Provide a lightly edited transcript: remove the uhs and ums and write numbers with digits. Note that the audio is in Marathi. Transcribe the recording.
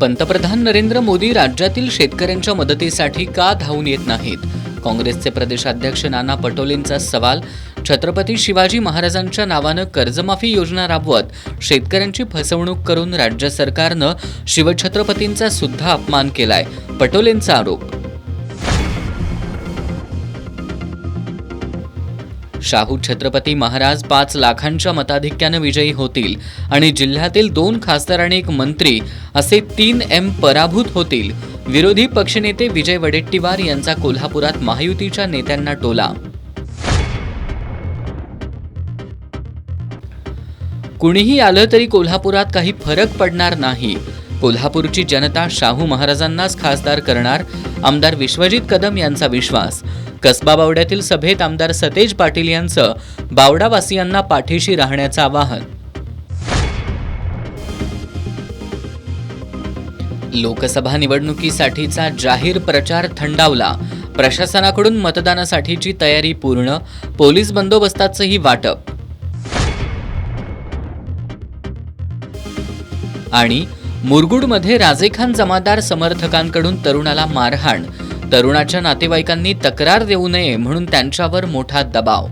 पंतप्रधान नरेंद्र मोदी राज्यातील शेतकऱ्यांच्या मदतीसाठी का धावून येत नाहीत? काँग्रेसचे प्रदेशाध्यक्ष नाना पटोलेंचा सवाल. छत्रपती शिवाजी महाराजांच्या नावानं कर्जमाफी योजना राबवत शेतकऱ्यांची फसवणूक करून राज्य सरकारनं शिवछत्रपतींचा सुद्धा अपमान केलाय, पटोलेंचा आरोप. शाहू छत्रपती महाराज 5 लाखांच्या मताधिक्यानं विजयी होतील आणि जिल्ह्यातील 2 खासदार आणि 1 मंत्री असे 3M पराभूत होतील. विरोधी पक्षनेते विजय वडेट्टीवार यांचा कोल्हापुरात महायुतीच्या नेत्यांना टोला. कुणीही आलं तरी कोल्हापुरात काही फरक पडणार नाही. कोल्हापूरची जनता शाहू महाराजांनाच खासदार करणार, आमदार विश्वजित कदम यांचा विश्वास. कसबा बावड्यातील सभेत आमदार सतेज पाटील यांचं बावडावासियांना पाठीशी राहण्याचं आवाहन. लोकसभा निवडणुकीसाठीचा जाहीर प्रचार थंडावला. प्रशासनाकडून मतदानासाठीची तयारी पूर्ण, पोलीस बंदोबस्ताचंही वाटप. आणि मुरगुडमध्ये राजेखान जमादार समर्थकांकडून तरुणाला मारहाण. तरुणाच्या नातेवाईकांनी तक्रार देऊ नये म्हणून त्यांच्यावर मोठा दबाव.